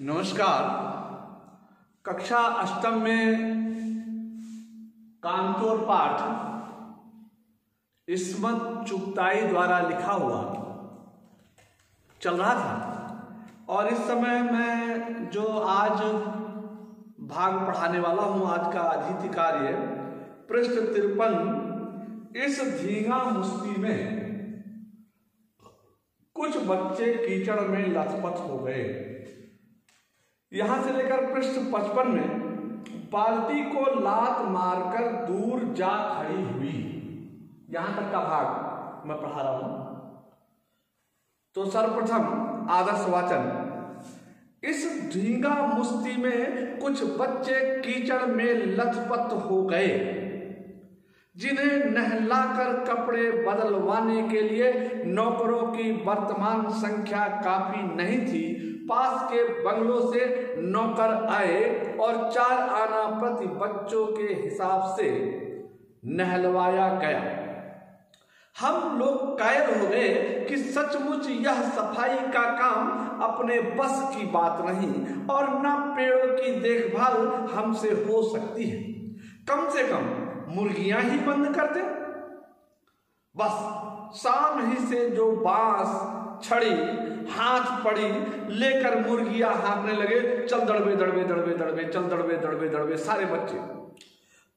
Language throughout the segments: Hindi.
नमस्कार। कक्षा अष्टम में कांतोर पाठ इस्मत चुगताई द्वारा लिखा हुआ चल रहा था और इस समय मैं जो आज भाग पढ़ाने वाला हूं, आज का अधीति कार्य पृष्ठ 53। इस धींगा मुश्ती में कुछ बच्चे कीचड़ में लथपथ हो गए। यहां से लेकर पृष्ठ 55 में बाल्टी को लात मारकर दूर जा खड़ी हुई, यहां तक का भाग मैं पढ़ा रहा हूं। तो सर्वप्रथम आदर्श वाचन। इस धींगा मुश्ती में कुछ बच्चे कीचड़ में लथपथ हो गए, जिन्हें नहलाकर कपड़े बदलवाने के लिए नौकरों की वर्तमान संख्या काफी नहीं थी। पास के बंगलों से नौकर आए और 4 आना प्रति बच्चों के हिसाब से नहलवाया गया। हम लोग कायल हो गए कि सचमुच यह सफाई का काम अपने बस की बात नहीं और न पेड़ों की देखभाल हमसे हो सकती है। कम से कम मुर्गियां ही बंद कर दे। बस शाम ही से जो बांस छड़ी हाथ पड़ी लेकर मुर्गियां हाँकने लगे, चल दड़बे दड़बे दड़बे दड़बे, चल दड़बे दड़बे दड़बे, सारे बच्चे।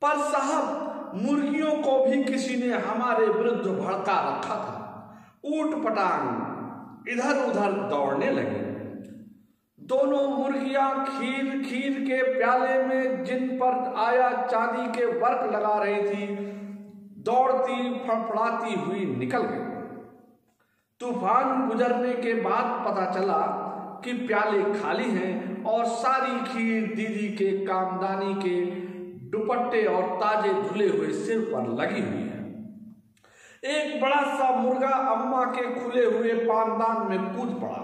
पर साहब, मुर्गियों को भी किसी ने हमारे विरुद्ध भड़का रखा था। ऊट पटांग इधर उधर दौड़ने लगे। दोनों मुर्गियां खीर खीर के प्याले में जिन पर आया चांदी के वर्क लगा रही थी, दौड़ती फड़फड़ाती हुई निकल गई। तूफान गुजरने के बाद पता चला कि प्याले खाली हैं और सारी खीर दीदी के कामदानी के दुपट्टे और ताजे धुले हुए सिर पर लगी हुई है। एक बड़ा सा मुर्गा अम्मा के खुले हुए पानदान में कूद पड़ा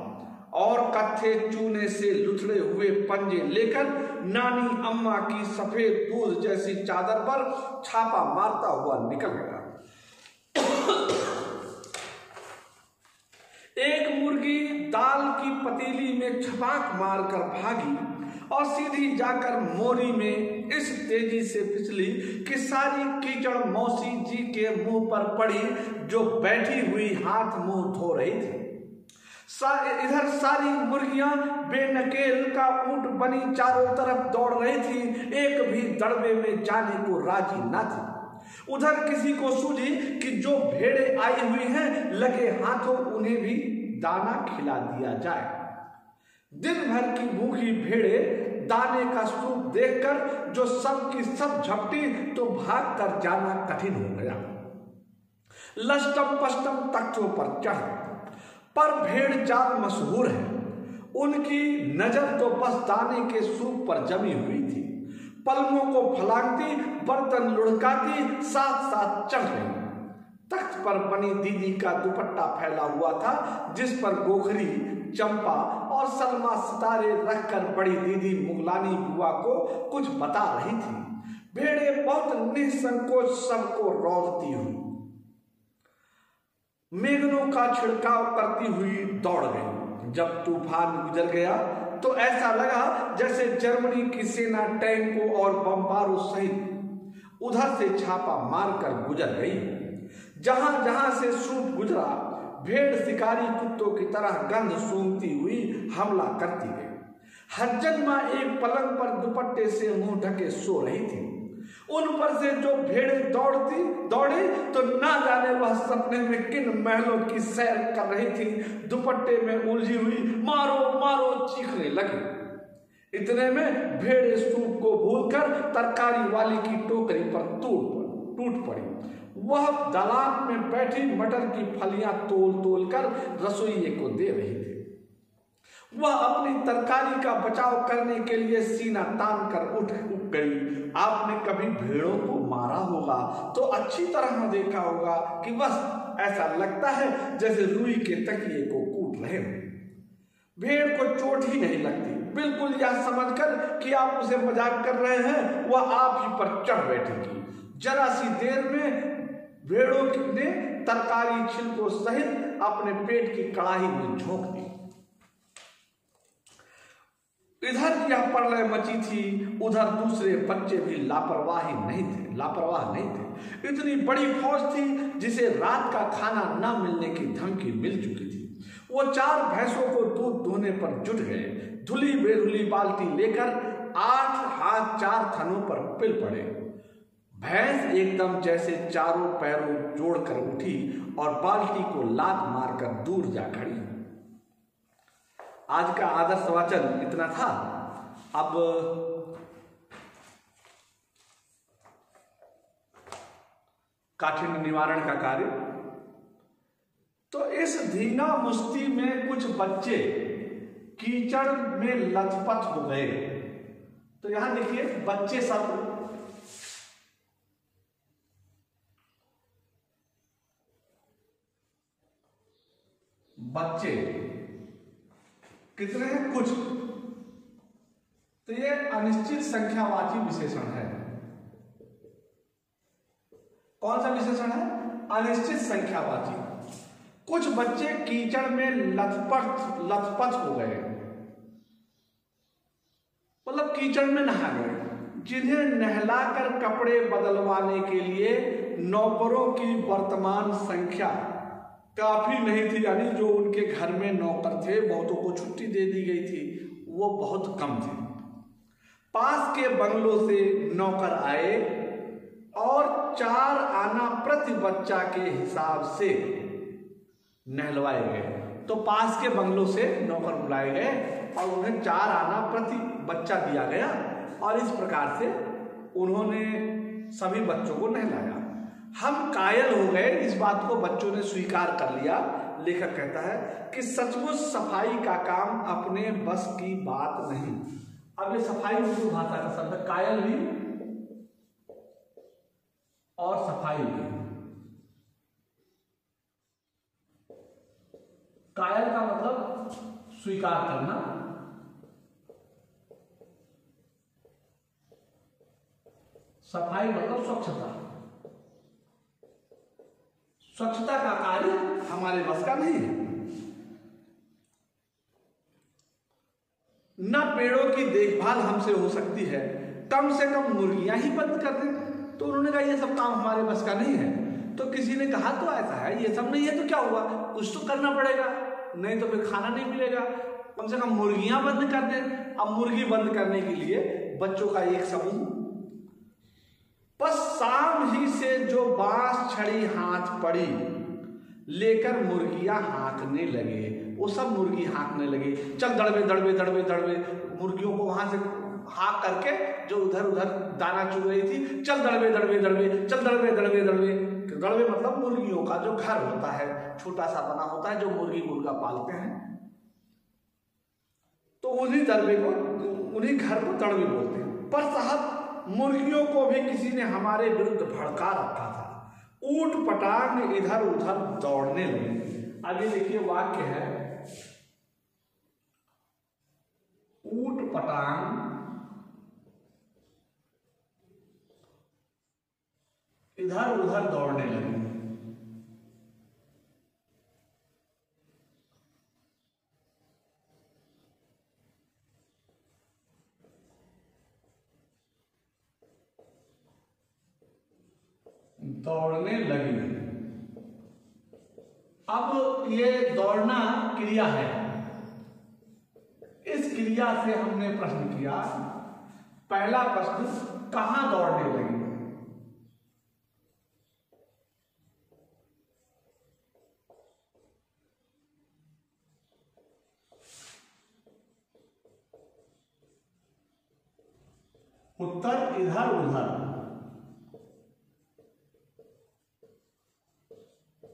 और कत्थे चूने से लुथड़े हुए पंजे लेकर नानी अम्मा की सफेद दूध जैसी चादर पर छापा मारता हुआ निकल गया। एक मुर्गी दाल की पतीली में छपाक मारकर भागी और सीधी जाकर मोरी में इस तेजी से फिसली कि सारी कीचड़ मौसी जी के मुंह पर पड़ी, जो बैठी हुई हाथ मुंह धो रही थी। इधर सारी मुर्गियां बेनकेल का ऊंट बनी चारों तरफ दौड़ रही थी, एक भी दड़बे में जाने को राजी न थी। उधर किसी को सूझी कि जो भेड़ें आई हुई हैं, लगे हाथों उन्हें भी दाना खिला दिया जाए। दिन भर की भूखी भेड़ें दाने का सूप देखकर जो सब की सब झपटी तो भाग कर जाना कठिन हो गया। लष्टम पष्टम तख्तों पर चढ़, पर भेड़ चाल मशहूर है। उनकी नजर तो बस दाने के सूप पर जमी हुई थी। पलमों को फलांगती, बर्तन लुढ़काती, साथ साथ चढ़ गई। तख्त पर बनी दीदी का दुपट्टा फैला हुआ था, जिस पर गोखरी, चंपा और सलमा सितारे रखकर बड़ी दीदी मुगलानी बुआ को कुछ बता रही थी। भेड़ें बहुत निसंकोच सबको रौंदती हुई मेघनों का छिड़काव करती हुई दौड़ गई। जब तूफान गुजर गया तो ऐसा लगा जैसे जर्मनी की सेना टैंकों और बमबारों सहित उधर से छापा मारकर गुजर गई। जहां जहां से सूप गुजरा, भेड़ शिकारी कुत्तों की तरह गंध सूंघती हुई हमला करती गई। हज्जन मां एक पलंग पर दुपट्टे से मुंह ढके सो रही थी। उन पर से जो भेड़ें दौड़ी तो ना जाने वह सपने में किन महलों की सैर कर रही थी, दुपट्टे में उलझी हुई मारो मारो चीखने लगी। इतने में भेड़ें सूप को भूलकर तरकारी वाली की टोकरी पर टूट पड़ी। वह दालान में बैठी मटर की फलियां तोल तोल कर रसोइये को दे रही थी। वह अपनी तरकारी का बचाव करने के लिए सीना तान कर उठ गई। आपने कभी भेड़ों को मारा होगा तो अच्छी तरह देखा होगा कि बस ऐसा लगता है जैसे रुई के तकिए को कूट रहे हो। भेड़ को चोट ही नहीं लगती। बिल्कुल यह समझकर कि आप उसे मजाक कर रहे हैं, वह आप ही पर चढ़ बैठेगी। जरा सी देर में भेड़ों ने तरकारी छिलकों सहित अपने पेट की कड़ाही में झोंक दी। इधर यह प्रलय मची थी, उधर दूसरे बच्चे भी लापरवाह नहीं थे। इतनी बड़ी फौज थी जिसे रात का खाना न मिलने की धमकी मिल चुकी थी। वो 4 भैंसों को दूध दोहने पर जुट गए। धुली बेधुली बाल्टी लेकर 8 हाथ 4 थनों पर पिल पड़े। भैंस एकदम जैसे चारों पैरों जोड़कर उठी और बाल्टी को लात मारकर दूर जा खड़ी। आज का आदर्श वाचन इतना था। अब काठिन्य निवारण का कार्य। तो इस धींगा मुश्ती में कुछ बच्चे कीचड़ में लथपथ हो गए। तो यहां देखिए बच्चे सब बच्चे कितने हैं? कुछ। तो ये अनिश्चित संख्यावाची विशेषण है। कौन सा विशेषण है? अनिश्चित संख्यावाची। कुछ बच्चे कीचड़ में लथपथ हो गए, मतलब कीचड़ में नहा गए, जिन्हें नहलाकर कपड़े बदलवाने के लिए नौकरों की वर्तमान संख्या काफी नहीं थी। यानी जो उनके घर में नौकर थे, बहुतों को छुट्टी दे दी गई थी, वो बहुत कम थे। पास के बंगलों से नौकर आए और 4 आना प्रति बच्चा के हिसाब से नहलवाए गए। तो पास के बंगलों से नौकर बुलाए गए और उन्हें 4 आना प्रति बच्चा दिया गया और इस प्रकार से उन्होंने सभी बच्चों को नहलाया। हम कायल हो गए, इस बात को बच्चों ने स्वीकार कर लिया। लेखक कहता है कि सचमुच सफाई का काम अपने बस की बात नहीं। अब ये सफाई उर्दू भाषा का शब्द है, कायल भी और सफाई भी। कायल का मतलब स्वीकार करना, सफाई मतलब स्वच्छता। स्वच्छता का कार्य हमारे बस का नहीं है। न पेड़ों की देखभाल हमसे हो सकती है, कम से कम मुर्गियां ही बंद कर दें। तो उन्होंने कहा ये सब काम हमारे बस का नहीं है। तो किसी ने कहा तो ऐसा है, ये सब नहीं है तो क्या हुआ, कुछ तो करना पड़ेगा, नहीं तो फिर खाना नहीं मिलेगा, कम से कम मुर्गियां बंद कर दें। अब मुर्गी बंद करने के लिए बच्चों का एक समूह बस शाम ही से जो बांस छड़ी हाथ पड़ी लेकर मुर्गियां हाँकने लगे। वो सब मुर्गी हाँकने लगे। चल दड़बे दड़बे दड़बे दड़बे, मुर्गियों को वहां से हाँक करके जो उधर उधर दाना चुग रही थी, चल दड़बे दड़बे दड़बे, चल दड़बे दड़बे दड़बे। दड़बे मतलब मुर्गियों का जो घर होता है, छोटा सा बना होता है, जो मुर्गी मुर्गा पालते हैं, तो उन्हीं दड़बे को, उन्हीं घर को दड़बे बोलते हैं। पर साहब मुर्गियों को भी किसी ने हमारे विरुद्ध भड़का रखा था। ऊट पटांग इधर उधर दौड़ने लगे। आगे देखिए वाक्य है, ऊट पटांग इधर उधर दौड़ने लगे। दौड़ने लगी। अब ये दौड़ना क्रिया है। इस क्रिया से हमने प्रश्न किया, पहला प्रश्न, कहां दौड़ने लगी? उत्तर इधर उधर।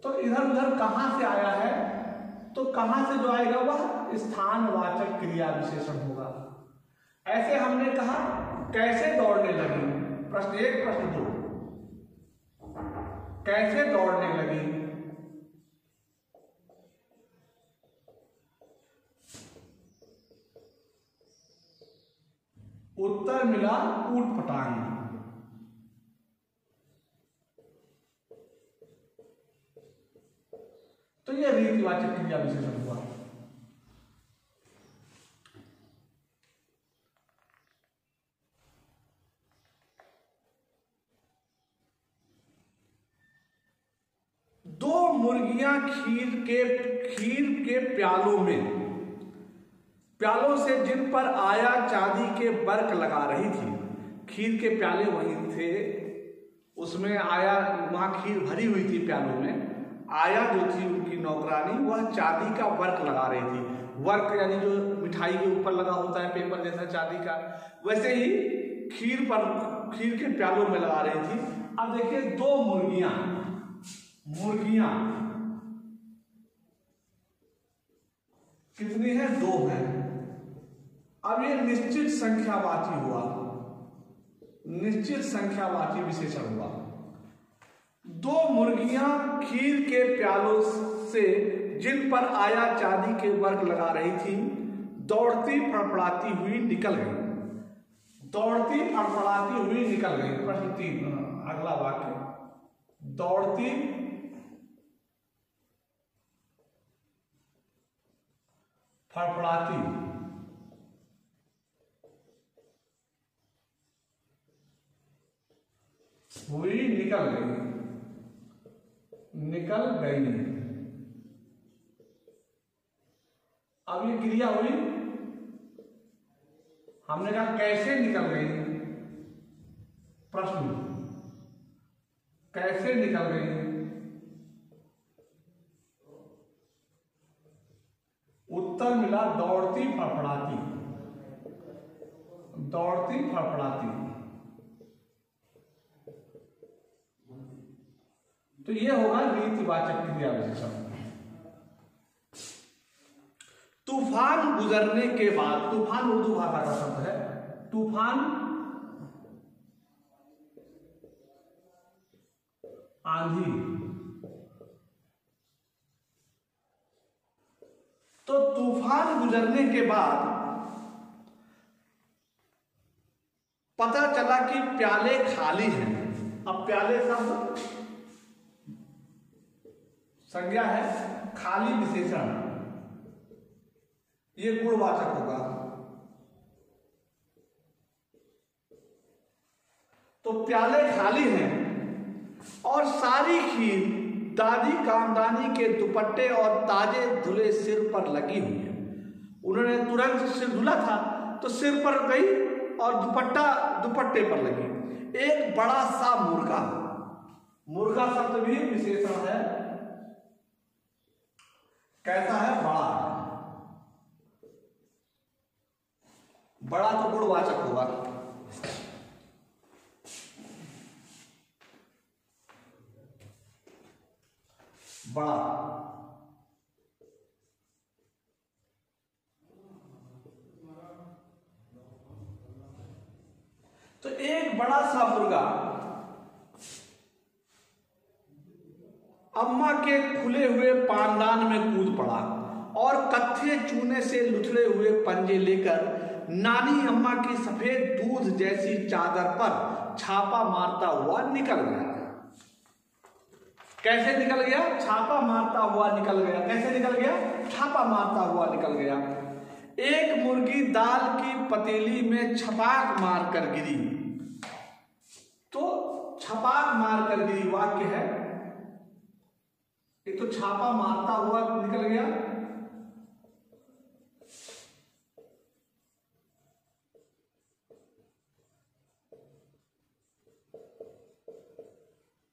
तो इधर उधर कहां से आया है? तो कहां से जो आएगा वह स्थानवाचक क्रिया विशेषण होगा। ऐसे हमने कहा कैसे दौड़ने लगी, प्रश्न 1 प्रश्न 2, कैसे दौड़ने लगी? उत्तर मिला ऊट पटांग। तो यह रीतिवाचक क्रिया विशेषण हुआ। मुर्गियां खीर के प्यालों से जिन पर आया चांदी के बर्क लगा रही थी। खीर के प्याले वहीं थे, उसमें आया, वहां खीर भरी हुई थी प्यालों में। आया जो थी उनकी नौकरानी, वह चांदी का वर्क लगा रही थी। वर्क यानी जो मिठाई के ऊपर लगा होता है पेपर जैसा चांदी का, वैसे ही खीर के प्यालों में लगा रही थी। अब देखिए, दो मुर्गियां कितनी है? दो है। अब ये निश्चित संख्यावाची हुआ, निश्चित संख्यावाची विशेषण हुआ। दो मुर्गियां खीर के प्यालों से जिन पर आया चांदी के वर्क लगा रही थी, दौड़ती फड़फड़ाती हुई निकल गई। दौड़ती फड़फड़ाती हुई निकल गई। प्रश्न 3, अगला वाक्य, दौड़ती फड़फड़ाती हुई निकल गई। अब ये क्रिया हुई, हमने कहा कैसे निकल गई। प्रश्न, कैसे निकल गई? उत्तर मिला दौड़ती फड़फड़ाती। दौड़ती फड़फड़ाती। तो ये होगा रीतिवाचक क्रिया विशेषण। तूफान गुजरने के बाद, तूफान उर्दू भाषा का शब्द है। तूफान आंधी। तो तूफान गुजरने के बाद पता चला कि प्याले खाली हैं। अब प्याले शब्द संज्ञा है, खाली विशेषण, ये गुणवाचक होगा। तो प्याले खाली हैं और सारी खीर दादी कामदानी के दुपट्टे और ताजे धुले सिर पर लगी हुई है। उन्होंने तुरंत सिर धुला था तो सिर पर गई और दुपट्टे पर लगी। एक बड़ा सा मुर्गा, मुर्गा शब्द भी विशेषण है। कैसा है? बड़ा। बड़ा तो गुणवाचक होगा। बड़ा। तो एक बड़ा सा मुर्गा अम्मा के खुले हुए पानदान में कूद पड़ा और कत्थे चूने से लुथड़े हुए पंजे लेकर नानी अम्मा की सफेद दूध जैसी चादर पर छापा मारता हुआ निकल गया। कैसे निकल गया? छापा मारता हुआ निकल गया। कैसे निकल गया? छापा मारता हुआ निकल गया। एक मुर्गी दाल की पतीली में छपाक मारकर गिरी। तो छपाक मारकर गिरी वाक्य है। एक तो छापा मारता हुआ निकल गया,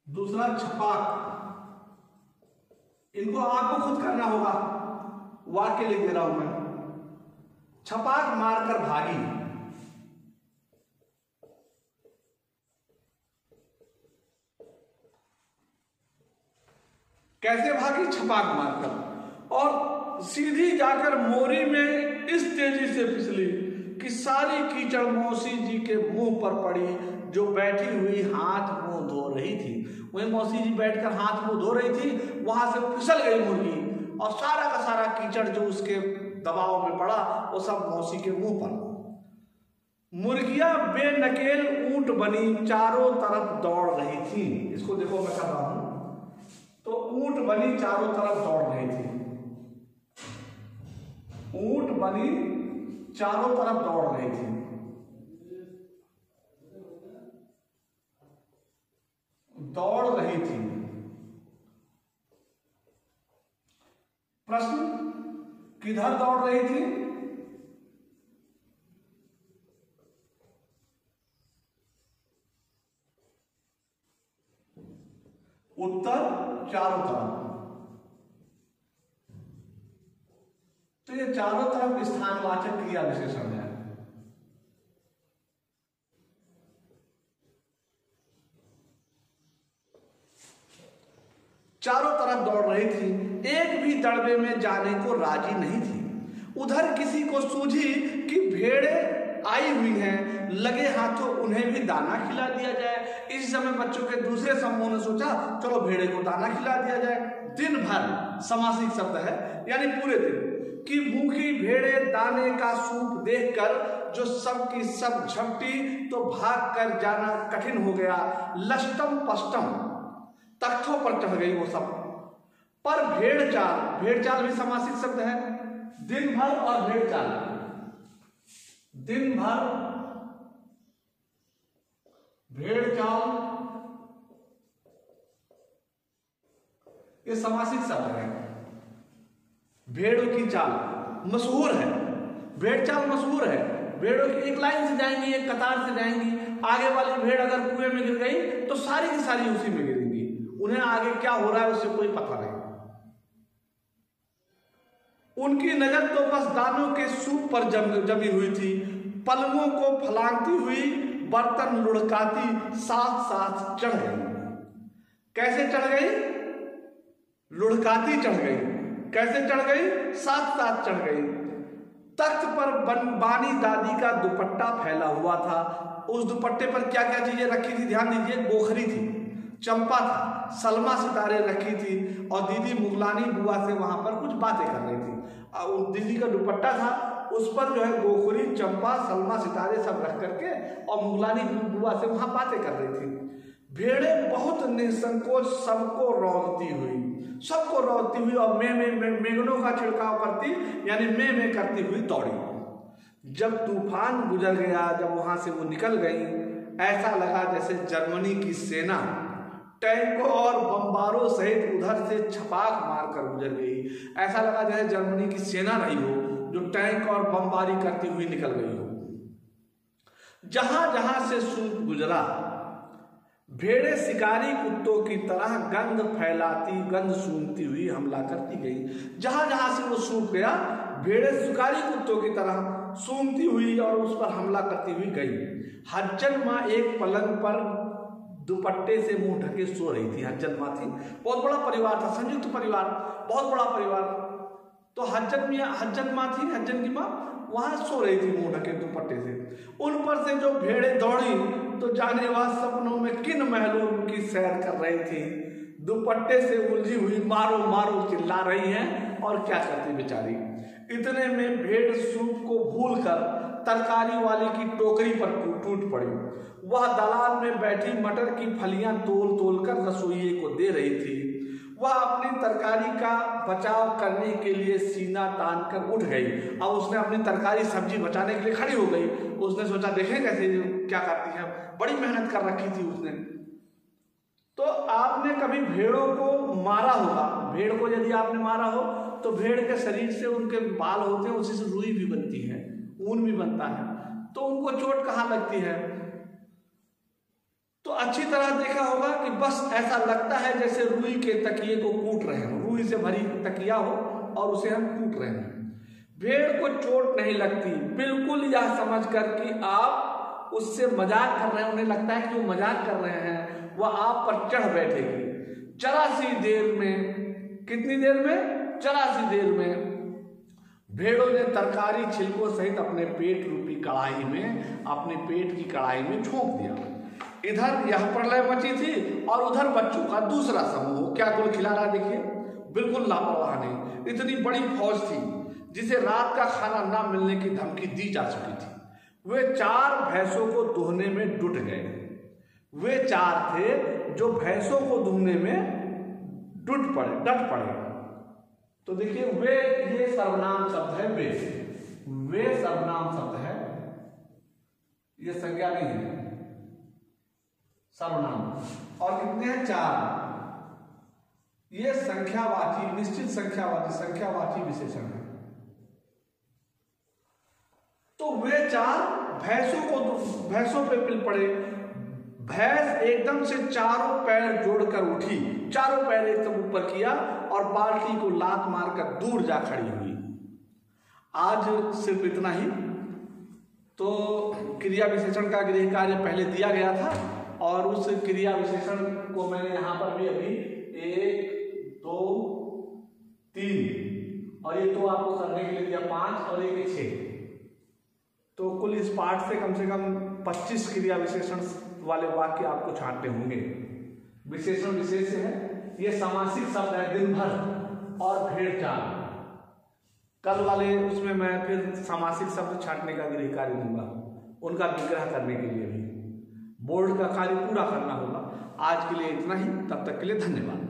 दूसरा छपाक। इनको आपको खुद करना होगा, वाक्य लिख दे रहा हूं मैं। छपाक मारकर भागी। कैसे भागी? छपाक मारकर। और सीधी जाकर मोरी में इस तेजी से फिसली कि सारी कीचड़ मौसी जी के मुंह पर पड़ी, जो बैठी हुई हाथ मुंह धो रही थी। वही मौसी जी बैठकर हाथ मुंह धो रही थी, वहां से फिसल गई मुर्गी और सारा का सारा कीचड़ जो उसके दबाव में पड़ा वो सब मौसी के मुंह पर। मुर्गियां बेनकेल ऊंट बनी चारों तरफ दौड़ रही थी। इसको देखो मैं कर रहा हूं। तो ऊंट बनी चारों तरफ दौड़ रही थी। ऊंट बनी चारों तरफ दौड़ रही थी। दौड़ रही थी। प्रश्न, किधर दौड़ रही थी? उत्तर चारों तरफ। तो ये चारों तरफ स्थानवाचक क्रिया विशेषण है। चारों तरफ दौड़ रही थी, एक भी दड़बे में जाने को राजी नहीं थी। उधर किसी को सूझी कि भेड़ें आई हुई हैं, लगे हाथों उन्हें भी दाना खिला दिया जाए। इस समय बच्चों के दूसरे समूह ने सोचा चलो भेड़े को दाना खिला दिया जाए। दिन भर समासिक शब्द है, यानी पूरे दिन की भूखी भेड़ें दाने का सूप देखकर जो सब की सब झपटी तो भाग कर जाना कठिन हो गया। लष्टम पष्टम तख्तों पर चढ़ गई वो सब। पर भेड़चाल, भेड़चाल भी समासिक शब्द है। दिन भर और भेड़चाल, दिन भर भेड़चाल ये समासिक शब्द है। भेड़ों की चाल मशहूर है, भेड़चाल मशहूर है। भेड़ों की एक लाइन से जाएंगी, एक कतार से जाएंगी। आगे वाली भेड़ अगर कुएं में गिर गई तो सारी की सारी उसी में गिरेंगी। उन्हें आगे क्या हो रहा है उससे कोई पता नहीं। उनकी नजर तो बस दानों के सूप पर जमी हुई थी। पलंगों को फलांगती हुई बर्तन लुढ़काती साथ साथ चढ़ गई। कैसे चढ़ गई? लुढ़काती चढ़ गई। कैसे चढ़ गई? साथ साथ चढ़ गई। तख्त पर बानी दादी का दुपट्टा फैला हुआ था। उस दुपट्टे पर क्या क्या चीजें रखी थी ध्यान दीजिए। गोखरी थी, चंपा था, सलमा सितारे रखी थी और दीदी मुगलानी बुआ से वहां पर कुछ बातें कर रही थी। और दीदी का दुपट्टा था, उस पर जो है गोखरी, चंपा, सलमा सितारे सब रख करके और मुगलानी बुआ से वहां बातें कर रही थी। भेड़ें बहुत निसंकोच सबको रौंदती हुई और मेघनों का छिड़काव करती, यानी में करती हुई दौड़ी। जब तूफान गुजर गया, जब वहां से वो निकल गई, ऐसा लगा जैसे जर्मनी की सेना टैंकों और बम्बारों सहित उधर से छपाक मारकर गुजर गई। ऐसा लगा जैसे जर्मनी की सेना रही हो जो टैंक और बमबारी करती हुई निकल गई हो। जहां जहां से सूप गुजरा, भेड़ें शिकारी कुत्तों की तरह गंध फैलाती, गंध सूंघती हुई हमला करती गई। जहां जहां से वो सूप गया, भेड़ें शिकारी कुत्तों की तरह सूंघती हुई और उस पर हमला करती हुई गई। हज्जन माँ एक पलंग पर दुपट्टे से मुंह ढके सो रही थी। हज्जन माँ थी, बहुत बड़ा परिवार था, संयुक्त परिवार, बहुत बड़ा परिवार। तो हज्जन माँ थी, हज्जन की माँ वहां सो रही थी मुंह ढके दुपट्टे से। उन पर से जो भेड़ें दौड़ी तो जाने वह सपनों में किन महलों की सैर कर रही थी। दुपट्टे से उलझी हुई मारो मारो चिल्ला रही हैं और क्या करती बेचारी। इतने में भेड़ सूप को भूलकर तरकारी वाले की टोकरी पर टूट पड़ी। वह दलान में बैठी मटर की फलियां तोल तोल कर रसोइये को दे रही थी। वह अपनी तरकारी का बचाव करने के लिए सीना तान कर उठ गई। अब उसने अपनी तरकारी सब्जी बचाने के लिए खड़ी हो गई। उसने सोचा देखें कैसे क्या करती है, बड़ी मेहनत कर रखी थी उसने। तो आपने कभी भेड़ों को मारा होगा, भेड़ को यदि आपने मारा हो तो भेड़ के शरीर से उनके बाल होते हैं, उसी से रुई भी बनती है, ऊन भी बनता है। तो उनको चोट कहाँ लगती है? तो अच्छी तरह देखा होगा कि बस ऐसा लगता है जैसे रुई के तकिए को कूट रहे हो, रुई से भरी तकिया हो और उसे हम कूट रहे हैं। भेड़ को चोट नहीं लगती, बिल्कुल यह समझकर कि आप उससे मजाक कर रहे हैं, उन्हें लगता है कि वो मजाक कर रहे हैं, वह आप पर चढ़ बैठेगी। जरा सी देर में, कितनी देर में? जरा सी देर में भेड़ों ने तरकारी छिलकों सहित अपने पेट रूपी कढ़ाई में, अपने पेट की कढ़ाई में झोंक दिया। इधर यह प्रलय मची थी और उधर बच्चों का दूसरा समूह क्या गुल खिला रहा, देखिए, बिल्कुल लापरवाह नहीं। इतनी बड़ी फौज थी जिसे रात का खाना ना मिलने की धमकी दी जा चुकी थी। वे 4 भैंसों को दुहने में डट गए। वे 4 थे जो भैंसों को दुहने में डट पड़े। तो देखिए, वे ये सर्वनाम शब्द है, वे सर्वनाम शब्द है, ये संज्ञा नहीं है, सर्वनाम। और कितने हैं? 4। ये संख्यावाची, निश्चित संख्यावाची विशेषण है। तो वे चार भैंसों पे पिल पड़े। भैंस एकदम से चारों पैर जोड़कर उठी, चारों पैर एकदम ऊपर किया और बाल्टी को लात मारकर दूर जा खड़ी हुई। आज सिर्फ इतना ही। तो क्रिया विशेषण का गृह कार्य पहले दिया गया था और उस क्रिया विशेषण को मैंने यहां पर भी अभी 1 2 3 और ये तो आपको करने के लिए दिया 5 और 1 6। तो कुल इस पाठ से कम 25 क्रिया विशेषण वाले वाक्य आपको छांटने होंगे। विशेषण विशेष है, ये समासिक शब्द है दिन भर और भेड़ चाल। कल वाले उसमें मैं फिर समासिक शब्द छांटने का गृह कार्य दूंगा, उनका विग्रह करने के लिए भी बोर्ड का कार्य पूरा करना होगा। आज के लिए इतना ही, तब तक के लिए धन्यवाद।